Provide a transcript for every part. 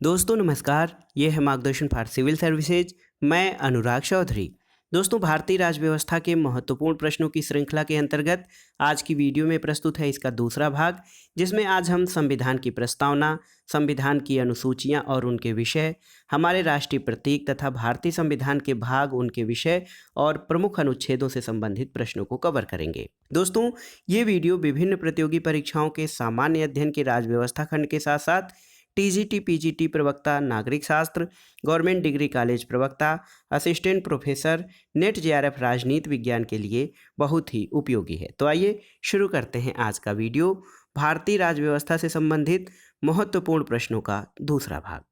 दोस्तों नमस्कार, ये है मार्गदर्शन फॉर सिविल सर्विसेज। मैं अनुराग चौधरी। दोस्तों, भारतीय राज्य व्यवस्था के महत्वपूर्ण प्रश्नों की श्रृंखला के अंतर्गत आज की वीडियो में प्रस्तुत है इसका दूसरा भाग, जिसमें आज हम संविधान की प्रस्तावना, संविधान की अनुसूचियां और उनके विषय, हमारे राष्ट्रीय प्रतीक तथा भारतीय संविधान के भाग, उनके विषय और प्रमुख अनुच्छेदों से संबंधित प्रश्नों को कवर करेंगे। दोस्तों, ये वीडियो विभिन्न प्रतियोगी परीक्षाओं के सामान्य अध्ययन के राज्य व्यवस्था खंड के साथ साथ टीजीटी पीजीटी प्रवक्ता नागरिक शास्त्र, गवर्नमेंट डिग्री कॉलेज प्रवक्ता, असिस्टेंट प्रोफेसर, नेट जेआरएफ राजनीति विज्ञान के लिए बहुत ही उपयोगी है। तो आइए शुरू करते हैं आज का वीडियो, भारतीय राज्य व्यवस्था से संबंधित महत्वपूर्ण प्रश्नों का दूसरा भाग।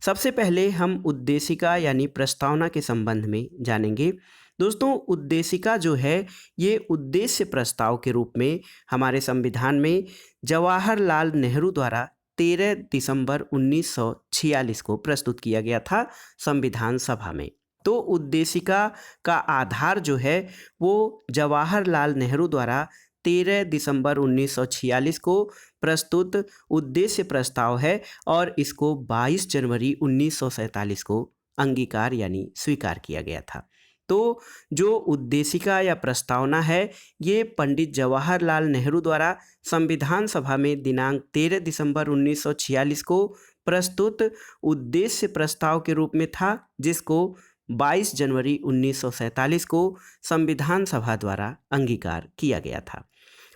सबसे पहले हम उद्देशिका यानी प्रस्तावना के संबंध में जानेंगे। दोस्तों, उद्देशिका जो है ये उद्देश्य प्रस्ताव के रूप में हमारे संविधान में जवाहरलाल नेहरू द्वारा 13 दिसंबर 1946 को प्रस्तुत किया गया था संविधान सभा में। तो उद्देशिका का आधार जो है वो जवाहरलाल नेहरू द्वारा 13 दिसंबर 1946 को प्रस्तुत उद्देश्य प्रस्ताव है और इसको 22 जनवरी 1947 को अंगीकार यानी स्वीकार किया गया था। तो जो उद्देशिका या प्रस्तावना है ये पंडित जवाहरलाल नेहरू द्वारा संविधान सभा में दिनांक 13 दिसंबर 1946 को प्रस्तुत उद्देश्य प्रस्ताव के रूप में था, जिसको 22 जनवरी 1947 को संविधान सभा द्वारा अंगीकार किया गया था।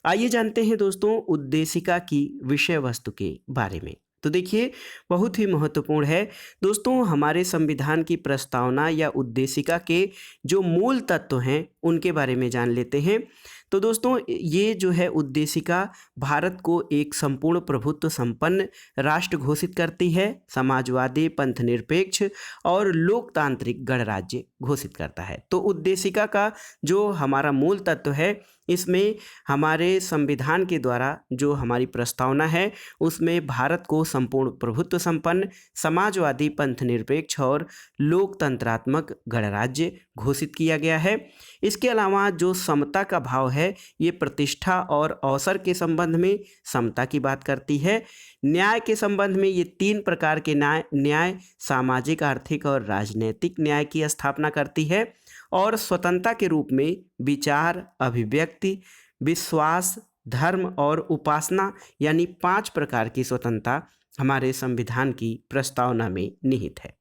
आइए जानते हैं दोस्तों उद्देशिका की विषय वस्तु के बारे में। तो देखिए, बहुत ही महत्वपूर्ण है दोस्तों, हमारे संविधान की प्रस्तावना या उद्देशिका के जो मूल तत्व हैं उनके बारे में जान लेते हैं। तो दोस्तों, ये जो है उद्देशिका भारत को एक संपूर्ण प्रभुत्व संपन्न राष्ट्र घोषित करती है, समाजवादी, पंथनिरपेक्ष और लोकतांत्रिक गणराज्य घोषित करता है। तो उद्देशिका का जो हमारा मूल तत्व है, इसमें हमारे संविधान के द्वारा जो हमारी प्रस्तावना है उसमें भारत को संपूर्ण प्रभुत्व संपन्न, समाजवादी, पंथनिरपेक्ष और लोकतंत्रात्मक गणराज्य घोषित किया गया है। इसके अलावा जो समता का भाव है ये प्रतिष्ठा और अवसर के संबंध में समता की बात करती है। न्याय के संबंध में ये 3 प्रकार के न्याय सामाजिक, आर्थिक और राजनीतिक न्याय की स्थापना करती है। और स्वतंत्रता के रूप में विचार, अभिव्यक्ति, विश्वास, धर्म और उपासना यानी 5 प्रकार की स्वतंत्रता हमारे संविधान की प्रस्तावना में निहित है।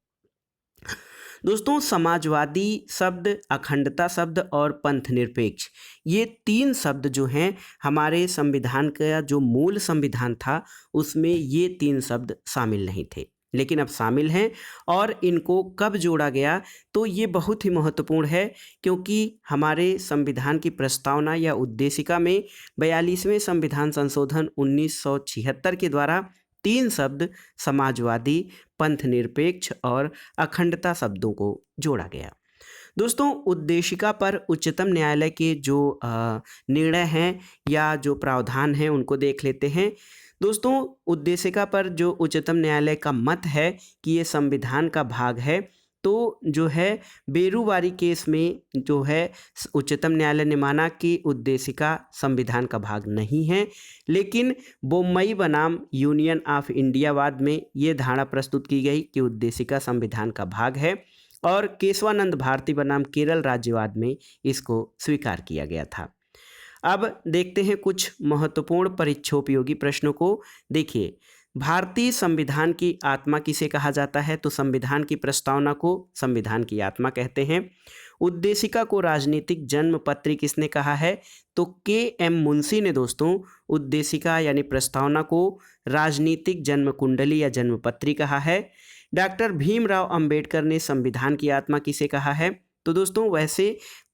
दोस्तों, समाजवादी शब्द, अखंडता शब्द और पंथनिरपेक्ष, ये 3 शब्द जो हैं हमारे संविधान का जो मूल संविधान था उसमें ये 3 शब्द शामिल नहीं थे, लेकिन अब शामिल हैं। और इनको कब जोड़ा गया, तो ये बहुत ही महत्वपूर्ण है, क्योंकि हमारे संविधान की प्रस्तावना या उद्देशिका में 42वें संविधान संशोधन 1976 के द्वारा 3 शब्द समाजवादी, पंथनिरपेक्ष और अखंडता शब्दों को जोड़ा गया। दोस्तों, उद्देशिका पर उच्चतम न्यायालय के जो निर्णय हैं या जो प्रावधान हैं उनको देख लेते हैं। दोस्तों, उद्देशिका पर जो उच्चतम न्यायालय का मत है कि ये संविधान का भाग है, तो जो है बेरूवारी केस में जो है उच्चतम न्यायालय ने माना कि उद्देशिका संविधान का भाग नहीं है, लेकिन बोम्मई बनाम यूनियन ऑफ इंडिया वाद में ये धारणा प्रस्तुत की गई कि उद्देशिका संविधान का भाग है, और केशवानंद भारती बनाम केरल राज्यवाद में इसको स्वीकार किया गया था। अब देखते हैं कुछ महत्वपूर्ण परीक्षोपयोगी प्रश्नों को। देखिए, भारतीय संविधान की आत्मा किसे कहा जाता है, तो संविधान की प्रस्तावना को संविधान की आत्मा कहते हैं। उद्देशिका को राजनीतिक जन्मपत्री किसने कहा है, तो के.एम. मुंशी ने दोस्तों उद्देशिका यानी प्रस्तावना को राजनीतिक जन्म कुंडली या जन्मपत्री कहा है। डॉक्टर भीमराव अंबेडकर ने संविधान की आत्मा किसे कहा है, तो दोस्तों वैसे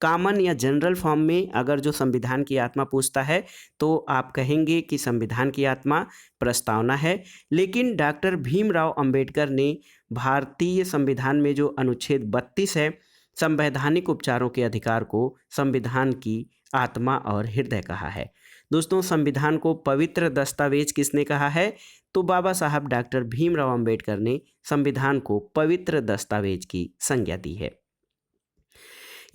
कॉमन या जनरल फॉर्म में अगर जो संविधान की आत्मा पूछता है तो आप कहेंगे कि संविधान की आत्मा प्रस्तावना है, लेकिन डॉक्टर भीमराव अंबेडकर ने भारतीय संविधान में जो अनुच्छेद 32 है, संवैधानिक उपचारों के अधिकार को संविधान की आत्मा और हृदय कहा है। दोस्तों, संविधान को पवित्र दस्तावेज किसने कहा है, तो बाबा साहब डॉक्टर भीमराव अंबेडकर ने संविधान को पवित्र दस्तावेज की संज्ञा दी है।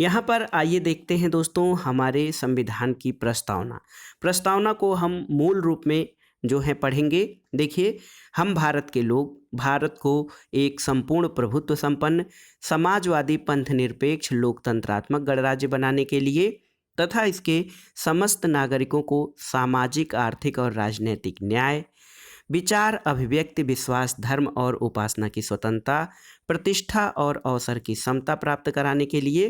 यहाँ पर आइए देखते हैं दोस्तों हमारे संविधान की प्रस्तावना को हम मूल रूप में जो हैं पढ़ेंगे। देखिए, हम भारत के लोग भारत को एक संपूर्ण प्रभुत्व संपन्न समाजवादी पंथ निरपेक्ष लोकतंत्रात्मक गणराज्य बनाने के लिए तथा इसके समस्त नागरिकों को सामाजिक आर्थिक और राजनीतिक न्याय, विचार अभिव्यक्ति विश्वास धर्म और उपासना की स्वतंत्रता, प्रतिष्ठा और अवसर की समता प्राप्त कराने के लिए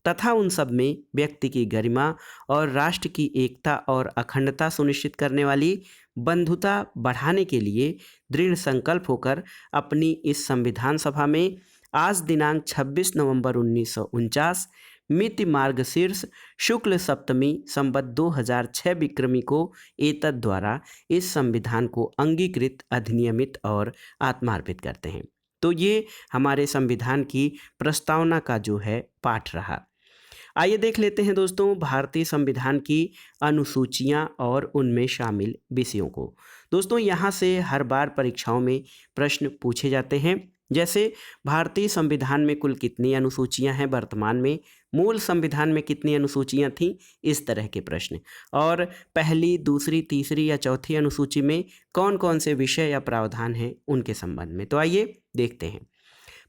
तथा उन सब में व्यक्ति की गरिमा और राष्ट्र की एकता और अखंडता सुनिश्चित करने वाली बंधुता बढ़ाने के लिए दृढ़ संकल्प होकर अपनी इस संविधान सभा में आज दिनांक 26 नवंबर 1949 मिति मार्गशीर्ष शुक्ल सप्तमी संवत 2006 विक्रमी को एतद द्वारा इस संविधान को अंगीकृत अधिनियमित और आत्मार्पित करते हैं। तो ये हमारे संविधान की प्रस्तावना का जो है पाठ रहा। आइए देख लेते हैं दोस्तों भारतीय संविधान की अनुसूचियां और उनमें शामिल विषयों को। दोस्तों यहाँ से हर बार परीक्षाओं में प्रश्न पूछे जाते हैं, जैसे भारतीय संविधान में कुल कितनी अनुसूचियां हैं वर्तमान में, मूल संविधान में कितनी अनुसूचियां थीं, इस तरह के प्रश्न। और पहली, दूसरी, तीसरी या चौथी अनुसूची में कौन कौन से विषय या प्रावधान हैं उनके संबंध में। तो आइए देखते हैं।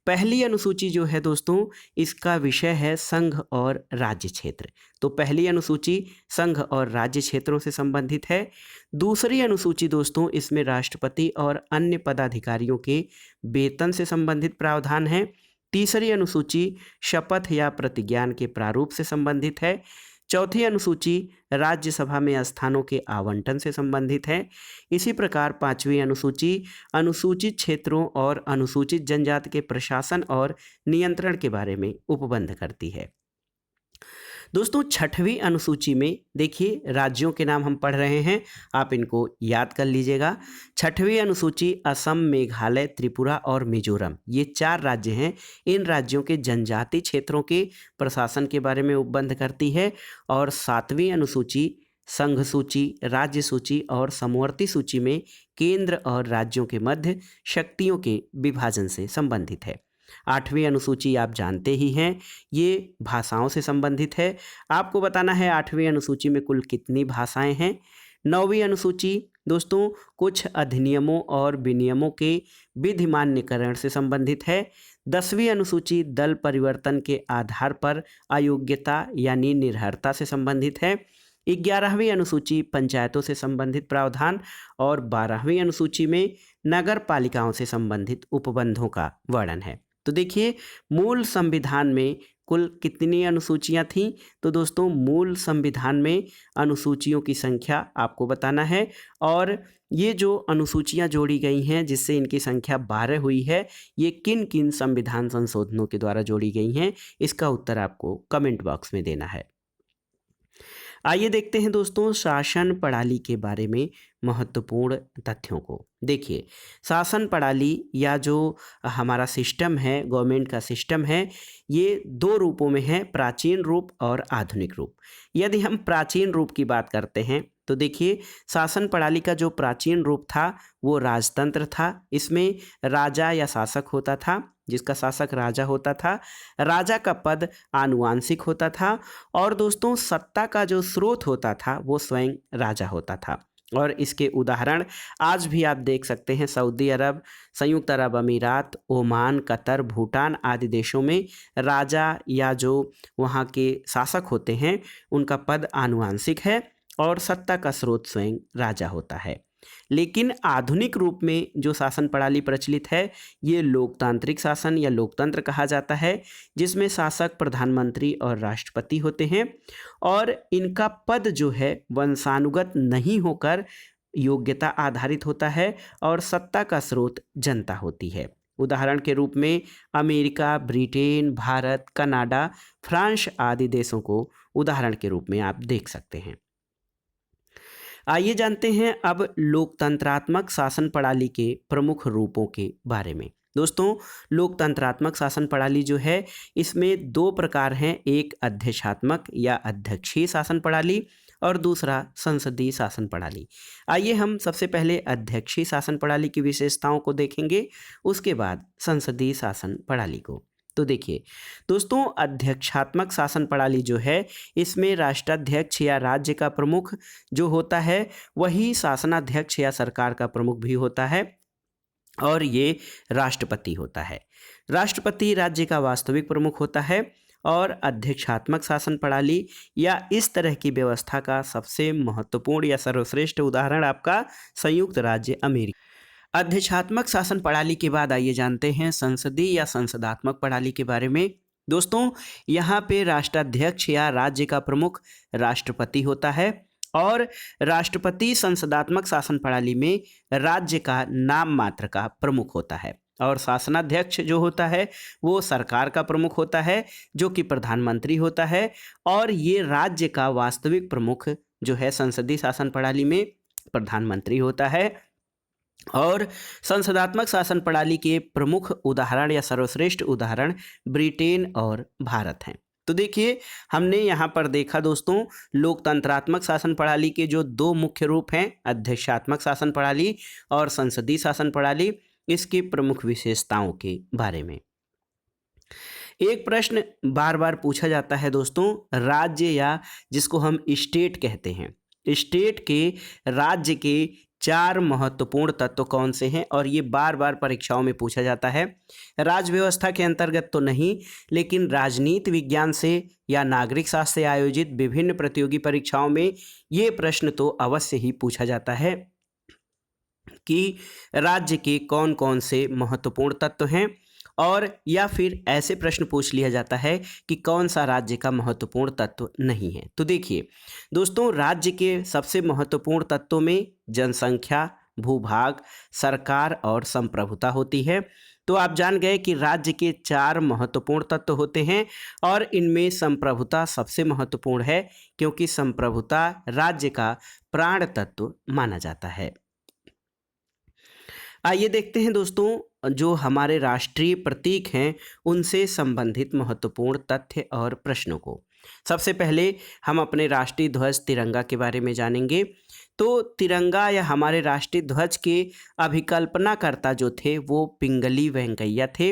पहली अनुसूची जो है दोस्तों, इसका विषय है संघ और राज्य क्षेत्र। तो पहली अनुसूची संघ और राज्य क्षेत्रों से संबंधित है। दूसरी अनुसूची दोस्तों, इसमें राष्ट्रपति और अन्य पदाधिकारियों के वेतन से संबंधित प्रावधान है। तीसरी अनुसूची शपथ या प्रतिज्ञान के प्रारूप से संबंधित है। चौथी अनुसूची राज्यसभा में स्थानों के आवंटन से संबंधित है। इसी प्रकार पांचवी अनुसूची अनुसूचित क्षेत्रों और अनुसूचित जनजाति के प्रशासन और नियंत्रण के बारे में उपबंध करती है। दोस्तों छठवीं अनुसूची में देखिए, राज्यों के नाम हम पढ़ रहे हैं, आप इनको याद कर लीजिएगा। छठवीं अनुसूची असम, मेघालय, त्रिपुरा और मिजोरम, ये 4 राज्य हैं। इन राज्यों के जनजाति क्षेत्रों के प्रशासन के बारे में उपबंध करती है। और 7वीं अनुसूची संघ सूची, राज्य सूची और समवर्ती सूची में केंद्र और राज्यों के मध्य शक्तियों के विभाजन से संबंधित है। 8वीं अनुसूची आप जानते ही हैं, ये भाषाओं से संबंधित है। आपको बताना है 8वीं अनुसूची में कुल कितनी भाषाएं हैं। 9वीं अनुसूची दोस्तों कुछ अधिनियमों और विनियमों के विधिमान्यकरण से संबंधित है। 10वीं अनुसूची दल परिवर्तन के आधार पर अयोग्यता यानी निर्हरता से संबंधित है। 11वीं अनुसूची पंचायतों से संबंधित प्रावधान और 12वीं अनुसूची में नगर पालिकाओं से संबंधित उपबंधों का वर्णन है। तो देखिए, मूल संविधान में कुल कितनी अनुसूचियां थीं। तो दोस्तों मूल संविधान में अनुसूचियों की संख्या आपको बताना है, और ये जो अनुसूचियां जोड़ी गई हैं जिससे इनकी संख्या 12 हुई है, ये किन किन संविधान संशोधनों के द्वारा जोड़ी गई हैं, इसका उत्तर आपको कमेंट बॉक्स में देना है। आइए देखते हैं दोस्तों शासन प्रणाली के बारे में महत्वपूर्ण तथ्यों को। देखिए, शासन प्रणाली या जो हमारा सिस्टम है, गवर्नमेंट का सिस्टम है, ये 2 रूपों में है, प्राचीन रूप और आधुनिक रूप। यदि हम प्राचीन रूप की बात करते हैं तो देखिए, शासन प्रणाली का जो प्राचीन रूप था वो राजतंत्र था। इसमें राजा या शासक होता था, जिसका शासक राजा होता था। राजा का पद आनुवांशिक होता था, और दोस्तों सत्ता का जो स्रोत होता था वो स्वयं राजा होता था। और इसके उदाहरण आज भी आप देख सकते हैं, सऊदी अरब, संयुक्त अरब अमीरात, ओमान, कतर, भूटान आदि देशों में राजा या जो वहाँ के शासक होते हैं उनका पद आनुवांशिक है और सत्ता का स्रोत स्वयं राजा होता है। लेकिन आधुनिक रूप में जो शासन प्रणाली प्रचलित है ये लोकतांत्रिक शासन या लोकतंत्र कहा जाता है, जिसमें शासक, प्रधानमंत्री और राष्ट्रपति होते हैं, और इनका पद जो है वंशानुगत नहीं होकर योग्यता आधारित होता है और सत्ता का स्रोत जनता होती है। उदाहरण के रूप में America, Britain, Bharat, Canada, France आदि देशों को उदाहरण के रूप में आप देख सकते हैं। आइए जानते हैं अब लोकतंत्रात्मक शासन प्रणाली के प्रमुख रूपों के बारे में। दोस्तों लोकतंत्रात्मक शासन प्रणाली जो है इसमें 2 प्रकार हैं, एक अध्यक्षात्मक या अध्यक्षीय शासन प्रणाली और दूसरा संसदीय शासन प्रणाली। आइए हम सबसे पहले अध्यक्षीय शासन प्रणाली की विशेषताओं को देखेंगे, उसके बाद संसदीय शासन प्रणाली को। तो देखिए दोस्तों, अध्यक्षात्मक शासन प्रणाली जो है, इसमें राष्ट्राध्यक्ष या राज्य का प्रमुख जो होता है वही शासनाध्यक्ष या सरकार का प्रमुख भी होता है, और ये राष्ट्रपति होता है। राष्ट्रपति राज्य का वास्तविक प्रमुख होता है, और अध्यक्षात्मक शासन प्रणाली या इस तरह की व्यवस्था का सबसे महत्वपूर्ण या सर्वश्रेष्ठ उदाहरण आपका संयुक्त राज्य अमेरिका। अध्यक्षात्मक शासन प्रणाली के बाद आइए जानते हैं संसदीय या संसदात्मक प्रणाली के बारे में। दोस्तों, यहाँ पे राष्ट्राध्यक्ष या राज्य का प्रमुख राष्ट्रपति होता है, और राष्ट्रपति संसदात्मक शासन प्रणाली में राज्य का नाम मात्र का प्रमुख होता है, और शासनाध्यक्ष जो होता है वो सरकार का प्रमुख होता है, जो कि प्रधानमंत्री होता है, और ये राज्य का वास्तविक प्रमुख जो है संसदीय शासन प्रणाली में प्रधानमंत्री होता है। और संसदात्मक शासन प्रणाली के प्रमुख उदाहरण या सर्वश्रेष्ठ उदाहरण ब्रिटेन और भारत हैं। तो देखिए, हमने यहाँ पर देखा दोस्तों, लोकतंत्रात्मक शासन प्रणाली के जो दो मुख्य रूप हैं, अध्यक्षात्मक शासन प्रणाली और संसदीय शासन प्रणाली, इसकी प्रमुख विशेषताओं के बारे में। एक प्रश्न बार बार पूछा जाता है दोस्तों, राज्य या जिसको हम स्टेट कहते हैं, स्टेट के राज्य के 4 महत्वपूर्ण तत्व कौन से हैं, और ये बार बार परीक्षाओं में पूछा जाता है। राज्य व्यवस्था के अंतर्गत तो नहीं, लेकिन राजनीति विज्ञान से या नागरिक शास्त्र से आयोजित विभिन्न प्रतियोगी परीक्षाओं में ये प्रश्न तो अवश्य ही पूछा जाता है कि राज्य के कौन कौन से महत्वपूर्ण तत्व हैं, और या फिर ऐसे प्रश्न पूछ लिया जाता है कि कौन सा राज्य का महत्वपूर्ण तत्व नहीं है। तो देखिए दोस्तों, राज्य के सबसे महत्वपूर्ण तत्वों में जनसंख्या, भूभाग, सरकार और संप्रभुता होती है। तो आप जान गए कि राज्य के 4 महत्वपूर्ण तत्व होते हैं, और इनमें संप्रभुता सबसे महत्वपूर्ण है, क्योंकि संप्रभुता राज्य का प्राण तत्व माना जाता है। आइए देखते हैं दोस्तों, जो हमारे राष्ट्रीय प्रतीक हैं उनसे संबंधित महत्वपूर्ण तथ्य और प्रश्नों को। सबसे पहले हम अपने राष्ट्रीय ध्वज तिरंगा के बारे में जानेंगे। तो तिरंगा या हमारे राष्ट्रीय ध्वज के अभिकल्पनाकर्ता जो थे वो पिंगली वेंकैया थे,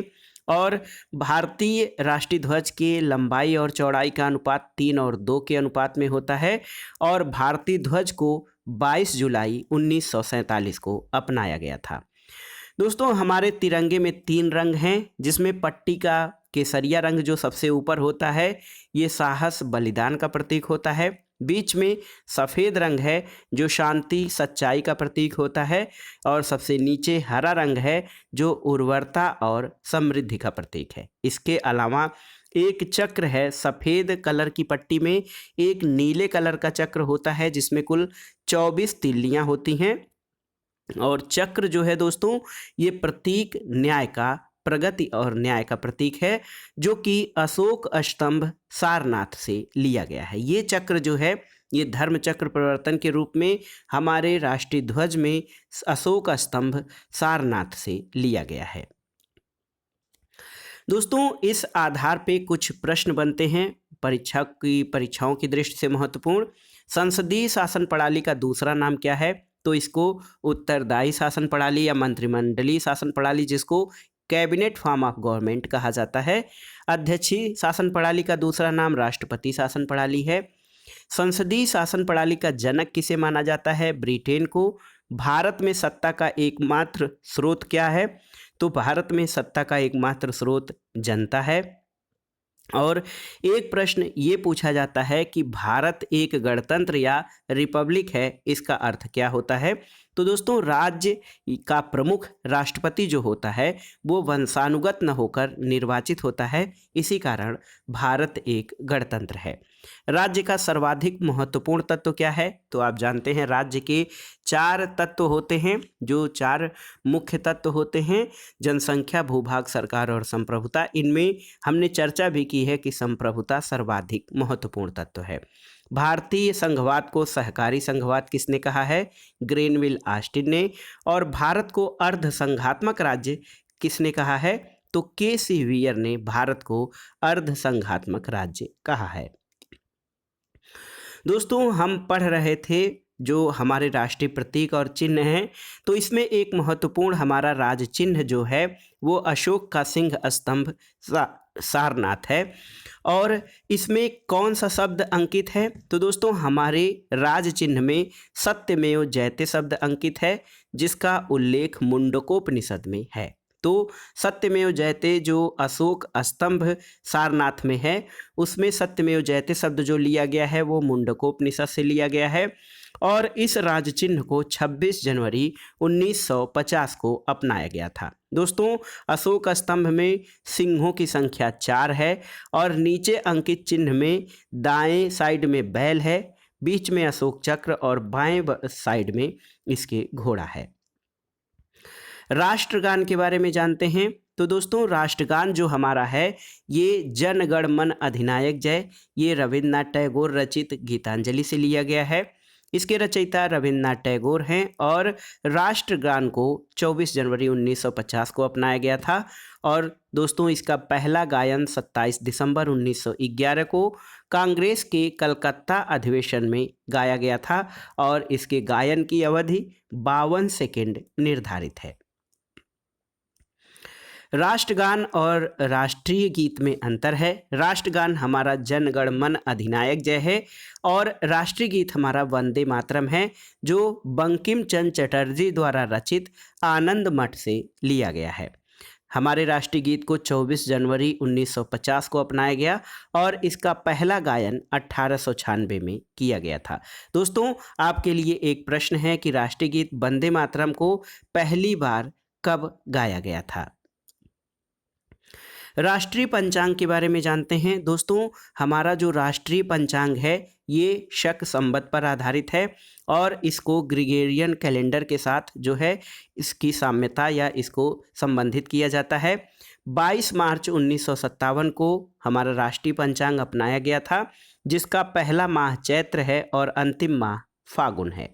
और भारतीय राष्ट्रीय ध्वज के लंबाई और चौड़ाई का अनुपात 3 और 2 के अनुपात में होता है, और भारतीय ध्वज को 22 जुलाई 1947 को अपनाया गया था। दोस्तों, हमारे तिरंगे में 3 रंग हैं, जिसमें पट्टी का केसरिया रंग जो सबसे ऊपर होता है, ये साहस बलिदान का प्रतीक होता है। बीच में सफ़ेद रंग है जो शांति सच्चाई का प्रतीक होता है, और सबसे नीचे हरा रंग है जो उर्वरता और समृद्धि का प्रतीक है। इसके अलावा एक चक्र है, सफ़ेद कलर की पट्टी में एक नीले कलर का चक्र होता है, जिसमें कुल 24 तीलियाँ होती हैं, और चक्र जो है दोस्तों, ये प्रतीक न्याय का, प्रगति और न्याय का प्रतीक है, जो कि अशोक स्तंभ सारनाथ से लिया गया है। ये चक्र जो है, ये धर्म चक्र प्रवर्तन के रूप में हमारे राष्ट्रीय ध्वज में अशोक स्तंभ सारनाथ से लिया गया है। दोस्तों, इस आधार पे कुछ प्रश्न बनते हैं परीक्षाओं की दृष्टि से महत्वपूर्ण। संसदीय शासन प्रणाली का दूसरा नाम क्या है? तो इसको उत्तरदायी शासन प्रणाली या मंत्रिमंडलीय शासन प्रणाली, जिसको कैबिनेट फॉर्म ऑफ गवर्नमेंट कहा जाता है। अध्यक्षीय शासन प्रणाली का दूसरा नाम राष्ट्रपति शासन प्रणाली है। संसदीय शासन प्रणाली का जनक किसे माना जाता है? ब्रिटेन को। भारत में सत्ता का एकमात्र स्रोत क्या है? तो भारत में सत्ता का एकमात्र स्रोत जनता है। और एक प्रश्न ये पूछा जाता है कि भारत एक गणतंत्र या रिपब्लिक है, इसका अर्थ क्या होता है? तो दोस्तों, राज्य का प्रमुख राष्ट्रपति जो होता है वो वंशानुगत न होकर निर्वाचित होता है, इसी कारण भारत एक गणतंत्र है। राज्य का सर्वाधिक महत्वपूर्ण तत्व क्या है? तो आप जानते हैं राज्य के 4 तत्व होते हैं, जो 4 मुख्य तत्व होते हैं, जनसंख्या, भूभाग, सरकार और संप्रभुता। इनमें हमने चर्चा भी की है कि संप्रभुता सर्वाधिक महत्वपूर्ण तत्व है। भारतीय संघवाद को सहकारी संघवाद किसने कहा है? ग्रेनविल ऑस्टिन ने। और भारत को अर्ध संघात्मक राज्य किसने कहा है? तो के.सी. वियर ने भारत को अर्ध संघात्मक राज्य कहा है। दोस्तों, हम पढ़ रहे थे जो हमारे राष्ट्रीय प्रतीक और चिन्ह हैं, तो इसमें एक महत्वपूर्ण हमारा राज चिन्ह जो है वो अशोक का सिंह स्तंभ सारनाथ है। और इसमें कौन सा शब्द अंकित है? तो दोस्तों हमारे राज चिन्ह में सत्यमेव जयते शब्द अंकित है, जिसका उल्लेख मुंडकोपनिषद में है। तो सत्यमेव जयते जो अशोक स्तंभ सारनाथ में है, उसमें सत्यमेव जयते शब्द जो लिया गया है वो मुंडकोपनिषद से लिया गया है। और इस राज चिन्ह को 26 जनवरी 1950 को अपनाया गया था। दोस्तों अशोक स्तंभ में सिंहों की संख्या 4 है और नीचे अंकित चिन्ह में दाएं साइड में बैल है, बीच में अशोक चक्र और बाएं साइड में इसके घोड़ा है। राष्ट्रगान के बारे में जानते हैं। तो दोस्तों राष्ट्रगान जो हमारा है ये जन गण मन अधिनायक जय, ये रविन्द्रनाथ टैगोर रचित गीतांजलि से लिया गया है। इसके रचयिता रविन्द्रनाथ टैगोर हैं और राष्ट्रगान को 24 जनवरी 1950 को अपनाया गया था। और दोस्तों इसका पहला गायन 27 दिसंबर 1911 को कांग्रेस के कलकत्ता अधिवेशन में गाया गया था और इसके गायन की अवधि 52 सेकेंड निर्धारित है। राष्ट्रगान और राष्ट्रीय गीत में अंतर है। राष्ट्रगान हमारा जन गण मन अधिनायक जय है और राष्ट्रीय गीत हमारा वंदे मातरम है, जो बंकिम चंद्र चटर्जी द्वारा रचित आनंद मठ से लिया गया है। हमारे राष्ट्रीय गीत को 24 जनवरी 1950 को अपनाया गया और इसका पहला गायन 1896 में किया गया था। दोस्तों आपके लिए एक प्रश्न है कि राष्ट्रीय गीत वंदे मातरम को पहली बार कब गाया गया था? राष्ट्रीय पंचांग के बारे में जानते हैं। दोस्तों हमारा जो राष्ट्रीय पंचांग है ये शक संवत पर आधारित है और इसको ग्रिगोरियन कैलेंडर के साथ जो है इसकी साम्यता या इसको संबंधित किया जाता है। 22 मार्च 1957 को हमारा राष्ट्रीय पंचांग अपनाया गया था, जिसका पहला माह चैत्र है और अंतिम माह फागुन है।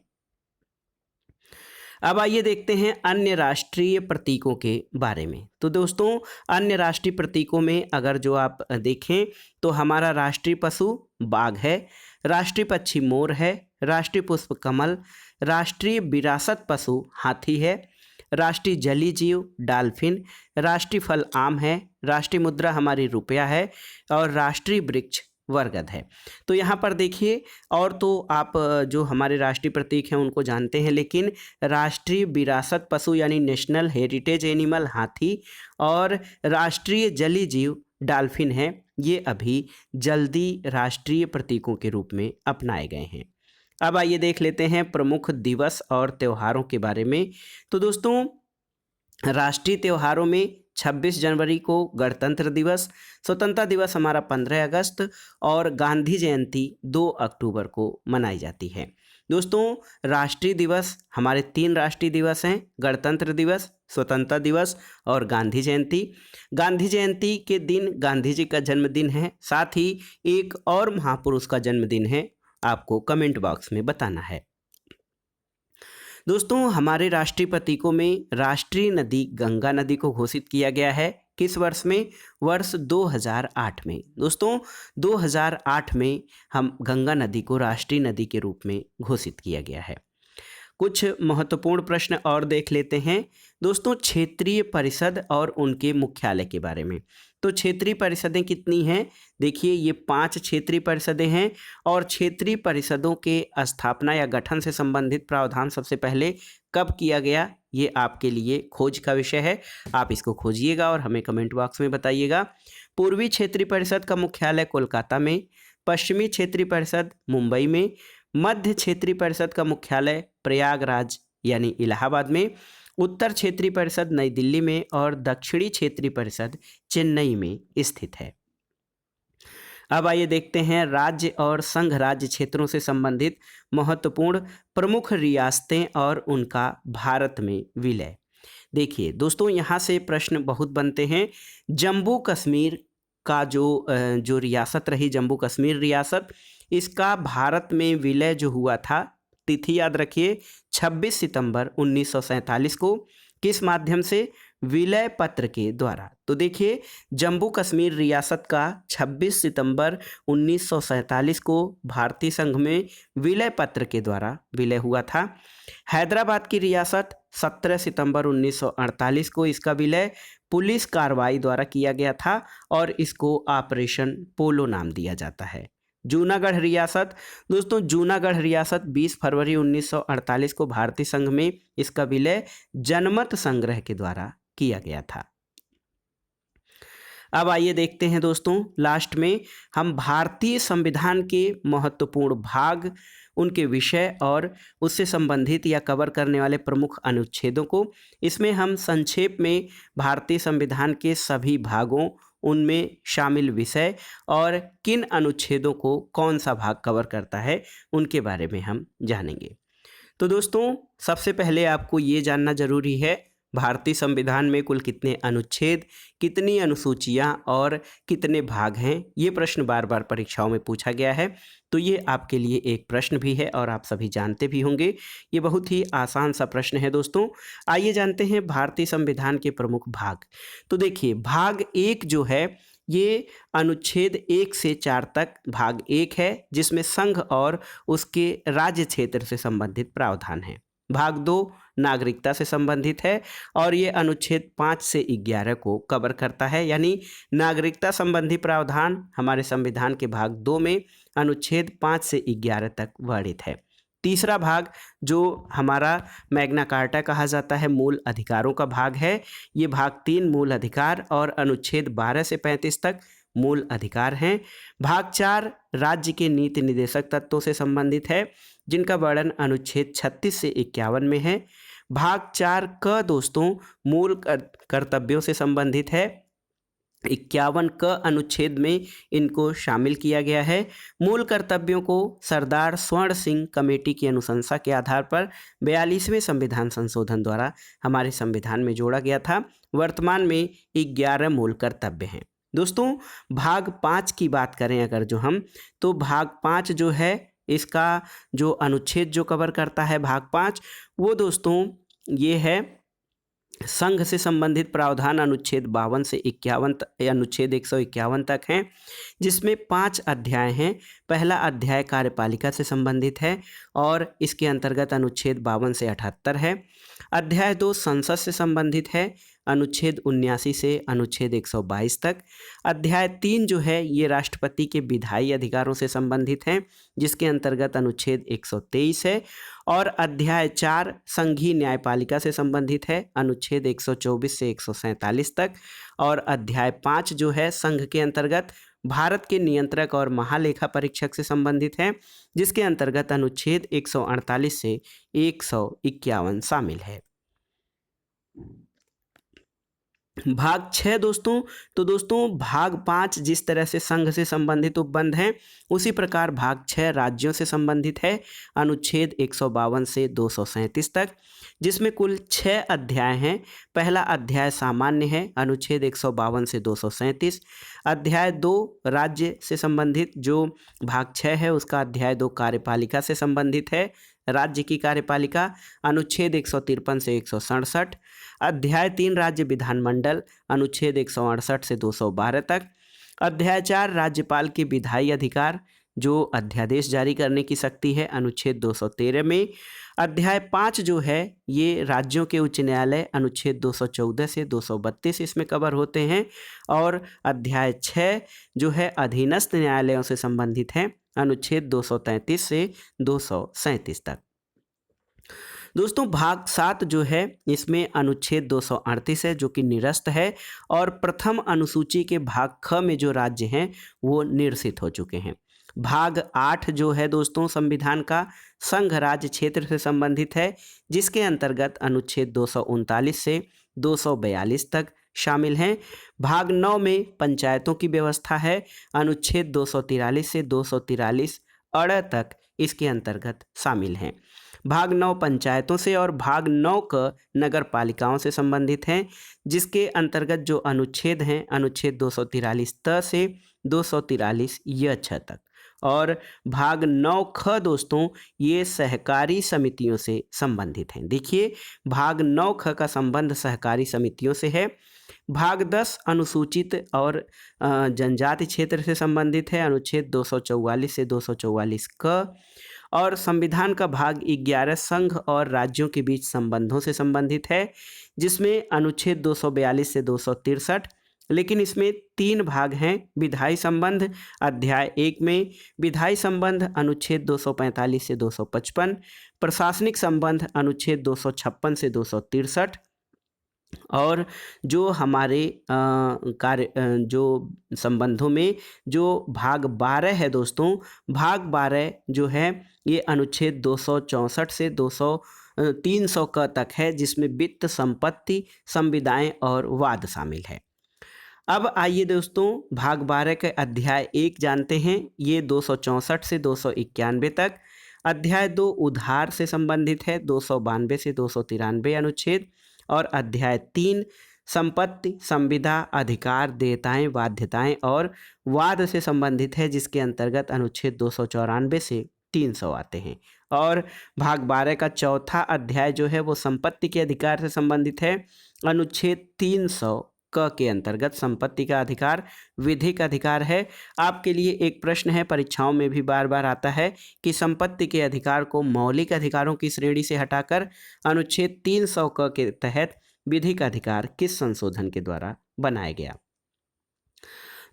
अब आइए देखते हैं अन्य राष्ट्रीय प्रतीकों के बारे में। तो दोस्तों अन्य राष्ट्रीय प्रतीकों में अगर जो आप देखें तो हमारा राष्ट्रीय पशु बाघ है, राष्ट्रीय पक्षी मोर है, राष्ट्रीय पुष्प कमल, राष्ट्रीय विरासत पशु हाथी है, राष्ट्रीय जलीय जीव डॉल्फिन, राष्ट्रीय फल आम है, राष्ट्रीय मुद्रा हमारी रुपया है और राष्ट्रीय वृक्ष बरगद है। तो यहाँ पर देखिए, और तो आप जो हमारे राष्ट्रीय प्रतीक हैं उनको जानते हैं, लेकिन राष्ट्रीय विरासत पशु यानी नेशनल हेरिटेज एनिमल हाथी और राष्ट्रीय जलीय जीव डॉल्फिन है, ये अभी जल्दी राष्ट्रीय प्रतीकों के रूप में अपनाए गए हैं। अब आइए देख लेते हैं प्रमुख दिवस और त्योहारों के बारे में। तो दोस्तों राष्ट्रीय त्योहारों में 26 जनवरी को गणतंत्र दिवस, स्वतंत्रता दिवस हमारा 15 अगस्त और गांधी जयंती 2 अक्टूबर को मनाई जाती है। दोस्तों राष्ट्रीय दिवस हमारे 3 राष्ट्रीय दिवस हैं, गणतंत्र दिवस, स्वतंत्रता दिवस और गांधी जयंती। गांधी जयंती के दिन गांधी जी का जन्मदिन है, साथ ही एक और महापुरुष का जन्मदिन है, आपको कमेंट बॉक्स में बताना है। दोस्तों हमारे राष्ट्रीय प्रतीकों में राष्ट्रीय नदी गंगा नदी को घोषित किया गया है। किस वर्ष में? वर्ष 2008 में। दोस्तों 2008 में हम गंगा नदी को राष्ट्रीय नदी के रूप में घोषित किया गया है। कुछ महत्वपूर्ण प्रश्न और देख लेते हैं। दोस्तों क्षेत्रीय परिषद और उनके मुख्यालय के बारे में। तो क्षेत्रीय परिषदें कितनी हैं? देखिए ये 5 क्षेत्रीय परिषदें हैं और क्षेत्रीय परिषदों के स्थापना या गठन से संबंधित प्रावधान सबसे पहले कब किया गया, ये आपके लिए खोज का विषय है। आप इसको खोजिएगा और हमें कमेंट बॉक्स में बताइएगा। पूर्वी क्षेत्रीय परिषद का मुख्यालय कोलकाता में, पश्चिमी क्षेत्रीय परिषद मुंबई में, मध्य क्षेत्रीय परिषद का मुख्यालय प्रयागराज यानी इलाहाबाद में, उत्तर क्षेत्रीय परिषद नई दिल्ली में और दक्षिणी क्षेत्रीय परिषद चेन्नई में स्थित है। अब आइए देखते हैं राज्य और संघ राज्य क्षेत्रों से संबंधित महत्वपूर्ण प्रमुख रियासतें और उनका भारत में विलय। देखिए दोस्तों यहाँ से प्रश्न बहुत बनते हैं। जम्मू कश्मीर का जो रियासत रही, जम्मू कश्मीर रियासत, इसका भारत में विलय जो हुआ था, तिथि याद रखिए 26 सितंबर 1947 को। किस माध्यम से? विलय पत्र के द्वारा। तो देखिए, जम्मू कश्मीर रियासत का 26 सितंबर 1947 को भारतीय संघ में विलय पत्र के द्वारा विलय हुआ था। हैदराबाद की रियासत 17 सितंबर 1948 को इसका विलय पुलिस कार्रवाई द्वारा किया गया था और इसको ऑपरेशन पोलो नाम दिया जाता है। जूनागढ़ रियासत, दोस्तों जूनागढ़ रियासत 20 फरवरी 1948 को भारतीय संघ में इसका विलय जनमत संग्रह के द्वारा किया गया था। अब आइए देखते हैं दोस्तों, लास्ट में हम भारतीय संविधान के महत्वपूर्ण भाग, उनके विषय और उससे संबंधित या कवर करने वाले प्रमुख अनुच्छेदों को, इसमें हम संक्षेप में भारतीय संविधान के सभी भागों, उनमें शामिल विषय और किन अनुच्छेदों को कौन सा भाग कवर करता है उनके बारे में हम जानेंगे। तो दोस्तों, सबसे पहले आपको ये जानना जरूरी है, भारतीय संविधान में कुल कितने अनुच्छेद, कितनी अनुसूचियां और कितने भाग हैं। ये प्रश्न बार बार परीक्षाओं में पूछा गया है, तो ये आपके लिए एक प्रश्न भी है और आप सभी जानते भी होंगे। ये बहुत ही आसान सा प्रश्न है दोस्तों। आइए जानते हैं भारतीय संविधान के प्रमुख भाग। तो देखिए, भाग 1 जो है ये अनुच्छेद 1 से 4 तक भाग 1 है, जिसमें संघ और उसके राज्य क्षेत्र से संबंधित प्रावधान है। भाग 2 नागरिकता से संबंधित है और ये अनुच्छेद 5 से 11 को कवर करता है, यानी नागरिकता संबंधी प्रावधान हमारे संविधान के भाग 2 में अनुच्छेद 5 से 11 तक वर्णित है। तीसरा भाग जो हमारा मैग्ना कार्टा कहा जाता है, मूल अधिकारों का भाग है, ये भाग 3 मूल अधिकार और अनुच्छेद 12 से 35 तक मूल अधिकार हैं। भाग 4 राज्य के नीति निदेशक तत्वों से संबंधित है, जिनका वर्णन अनुच्छेद 36 से 51 में है। भाग 4 क दोस्तों मूल कर्तव्यों से संबंधित है, 51 क अनुच्छेद में इनको शामिल किया गया है। मूल कर्तव्यों को सरदार स्वर्ण सिंह कमेटी की अनुशंसा के आधार पर 42वें संविधान संशोधन द्वारा हमारे संविधान में जोड़ा गया था। वर्तमान में 11 मूल कर्तव्य हैं। दोस्तों, भाग 5 की बात करें अगर जो हम, तो भाग 5 जो है इसका जो अनुच्छेद जो कवर करता है भाग 5, वो दोस्तों ये है संघ से संबंधित प्रावधान अनुच्छेद 52 से 51 अनुच्छेद 151 तक हैं, जिसमें 5 अध्याय हैं। पहला अध्याय कार्यपालिका से संबंधित है और इसके अंतर्गत अनुच्छेद 52 से 78 है। अध्याय 2 संसद से संबंधित है, अनुच्छेद 79 से अनुच्छेद 122 तक। अध्याय 3 जो है ये राष्ट्रपति के विधायी अधिकारों से संबंधित है, जिसके अंतर्गत अनुच्छेद 123 है। और अध्याय 4 संघीय न्यायपालिका से संबंधित है, अनुच्छेद 124 से 147 तक। और अध्याय 5 जो है संघ के अंतर्गत भारत के नियंत्रक और महालेखा परीक्षक से संबंधित है, जिसके अंतर्गत अनुच्छेद 148 से 151 शामिल है। भाग 6 दोस्तों, तो दोस्तों भाग 5 जिस तरह से संघ से संबंधित उपबंध हैं, उसी प्रकार भाग 6 राज्यों से संबंधित है, अनुच्छेद 152 से 237 तक, जिसमें कुल 6 अध्याय हैं। पहला अध्याय सामान्य है, अनुच्छेद 152 से 237। अध्याय 2 राज्य से संबंधित जो भाग 6 है उसका अध्याय 2 कार्यपालिका से संबंधित है, राज्य की कार्यपालिका, अनुच्छेद 153 से 167। अध्याय 3 राज्य विधानमंडल, अनुच्छेद 168 से 212 तक। अध्याय 4 राज्यपाल के विधायी अधिकार जो अध्यादेश जारी करने की शक्ति है, अनुच्छेद 213 में। अध्याय 5 जो है ये राज्यों के उच्च न्यायालय, अनुच्छेद 214 से 232 इसमें कवर होते हैं। और अध्याय 6 जो है अधीनस्थ न्यायालयों से संबंधित है, अनुच्छेद 233 से 237 तक। दोस्तों भाग 7 जो है इसमें अनुच्छेद 238 है जो कि निरस्त है, और प्रथम अनुसूची के भाग ख में जो राज्य हैं वो निरसित हो चुके हैं। भाग 8 जो है दोस्तों संविधान का संघ राज्य क्षेत्र से संबंधित है, जिसके अंतर्गत अनुच्छेद 239 से 242 तक शामिल हैं। भाग 9 में पंचायतों की व्यवस्था है, अनुच्छेद 243 से 243 अड़ तक इसके अंतर्गत शामिल हैं। भाग 9 पंचायतों से और भाग 9 क नगर पालिकाओं से संबंधित हैं, जिसके अंतर्गत जो अनुच्छेद हैं, अनुच्छेद 243 त से 243 य छ तक। और भाग 9 ख दोस्तों ये सहकारी समितियों से संबंधित हैं। देखिए भाग 9 ख का संबंध सहकारी समितियों से है। भाग 10 अनुसूचित और जनजाति क्षेत्र से संबंधित है, अनुच्छेद 244 से 244 क। और संविधान का भाग 11 संघ और राज्यों के बीच संबंधों से संबंधित है, जिसमें अनुच्छेद 242 से 263। लेकिन इसमें 3 भाग हैं। विधायी संबंध अध्याय 1 में, विधायी संबंध अनुच्छेद 245 से 255, प्रशासनिक संबंध अनुच्छेद 256 से 263। और जो हमारे जो संबंधों में जो भाग 12 है दोस्तों, भाग 12 जो है ये अनुच्छेद 264 से 300 क तक है, जिसमें वित्त, संपत्ति, संविदाएं और वाद शामिल है। अब आइए दोस्तों भाग 12 के अध्याय 1 जानते हैं। ये 264 से 291 तक। अध्याय 2 उधार से संबंधित है, 292 से 293 अनुच्छेद। और अध्याय 3 संपत्ति, संविदा, अधिकार, देयताएं, बाध्यताएं और वाद से संबंधित है, जिसके अंतर्गत अनुच्छेद 294 से 300 आते हैं। और भाग 12 का चौथा अध्याय जो है वो संपत्ति के अधिकार से संबंधित है, अनुच्छेद 300 क के अंतर्गत संपत्ति का अधिकार विधिक अधिकार है। आपके लिए एक प्रश्न है, परीक्षाओं में भी बार बार आता है कि संपत्ति के अधिकार को मौलिक अधिकारों की श्रेणी से हटाकर अनुच्छेद 300 क के तहत विधिक अधिकार किस संशोधन के द्वारा बनाया गया।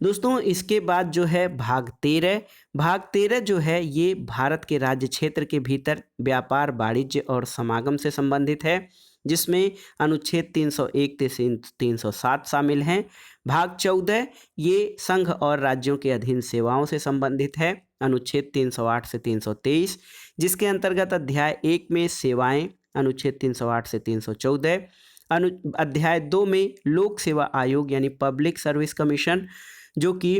दोस्तों इसके बाद जो है भाग 13, भाग 13 जो है ये भारत के राज्य क्षेत्र के भीतर व्यापार, वाणिज्य और समागम से संबंधित है, जिसमें अनुच्छेद 301 से 307 शामिल हैं। भाग 14 ये संघ और राज्यों के अधीन सेवाओं से संबंधित है, अनुच्छेद 308 से 323, जिसके अंतर्गत अध्याय 1 में सेवाएं, अनुच्छेद 308 से 314, अध्याय 2 में लोक सेवा आयोग यानी पब्लिक सर्विस कमीशन, जो कि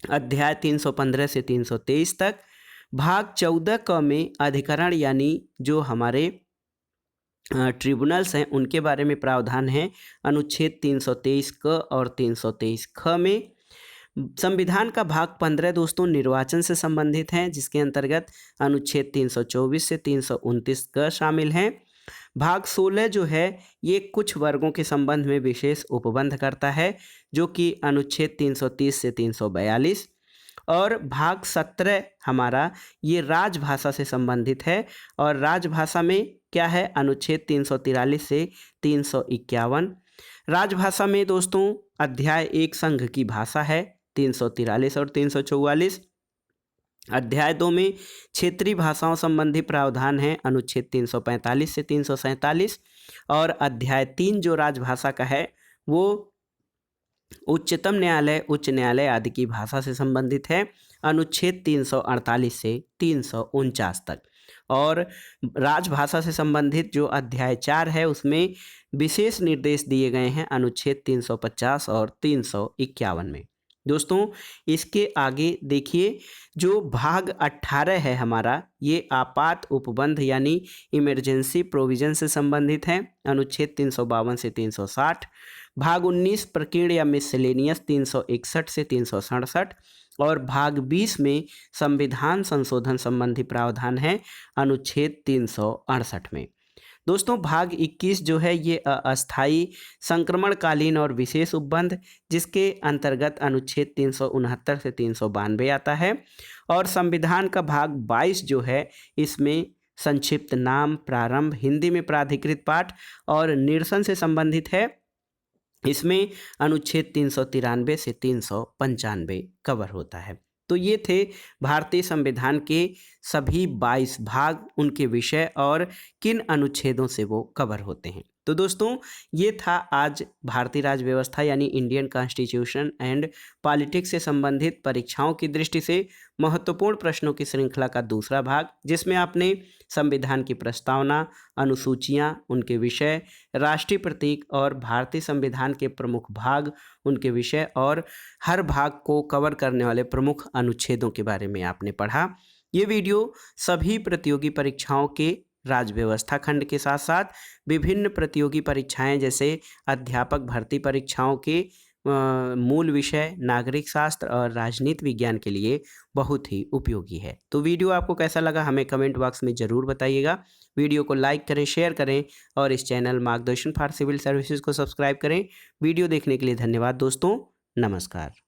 अध्याय 315 से 323 तक। भाग 14 क में अधिकरण यानी जो हमारे ट्रिब्यूनल्स हैं उनके बारे में प्रावधान है, अनुच्छेद 323 क और 323 ख में। संविधान का भाग 15 दोस्तों निर्वाचन से संबंधित है, जिसके अंतर्गत अनुच्छेद 324 से 329 क शामिल हैं। भाग 16 जो है ये कुछ वर्गों के संबंध में विशेष उपबंध करता है, जो कि अनुच्छेद 330 से 342। और भाग 17 हमारा ये राजभाषा से संबंधित है, और राजभाषा में क्या है, अनुच्छेद 343 से 351। राजभाषा में दोस्तों अध्याय 1 संघ की भाषा है, 343 और 344। अध्याय 2 में क्षेत्रीय भाषाओं संबंधी प्रावधान है, अनुच्छेद 345 से 347। और अध्याय 3 जो राजभाषा का है वो उच्चतम न्यायालय, उच्च न्यायालय आदि की भाषा से संबंधित है, अनुच्छेद 348 से 349 तक। और राजभाषा से संबंधित जो अध्याय 4 है उसमें विशेष निर्देश दिए गए हैं, अनुच्छेद 350 और 351 में। दोस्तों इसके आगे देखिए जो भाग 18 है हमारा, ये आपात उपबंध यानी इमरजेंसी प्रोविजन से संबंधित है, अनुच्छेद 352 से 360। भाग 19 प्रकीर्ण या मिसलेनियस 361 से 367। और भाग 20 में संविधान संशोधन संबंधी प्रावधान है, अनुच्छेद 368 में। दोस्तों भाग 21 जो है ये अस्थायी, संक्रमणकालीन और विशेष उपबंध, जिसके अंतर्गत अनुच्छेद 369 से 392 आता है। और संविधान का भाग 22 जो है इसमें संक्षिप्त नाम, प्रारंभ, हिंदी में प्राधिकृत पाठ और निरसन से संबंधित है। इसमें अनुच्छेद 393 से 395 कवर होता है। तो ये थे भारतीय संविधान के सभी 22 भाग, उनके विषय और किन अनुच्छेदों से वो कवर होते हैं। तो दोस्तों ये था आज भारतीय राज्य व्यवस्था यानी इंडियन कॉन्स्टिट्यूशन एंड पॉलिटिक्स से संबंधित परीक्षाओं की दृष्टि से महत्वपूर्ण प्रश्नों की श्रृंखला का दूसरा भाग, जिसमें आपने संविधान की प्रस्तावना, अनुसूचियां, उनके विषय, राष्ट्रीय प्रतीक और भारतीय संविधान के प्रमुख भाग, उनके विषय और हर भाग को कवर करने वाले प्रमुख अनुच्छेदों के बारे में आपने पढ़ा। ये वीडियो सभी प्रतियोगी परीक्षाओं के राज्य व्यवस्था खंड के साथ साथ विभिन्न प्रतियोगी परीक्षाएं जैसे अध्यापक भर्ती परीक्षाओं के मूल विषय नागरिक शास्त्र और राजनीति विज्ञान के लिए बहुत ही उपयोगी है। तो वीडियो आपको कैसा लगा हमें कमेंट बॉक्स में ज़रूर बताइएगा। वीडियो को लाइक करें, शेयर करें और इस चैनल मार्गदर्शन फॉर सिविल सर्विसेज को सब्सक्राइब करें। वीडियो देखने के लिए धन्यवाद दोस्तों। नमस्कार।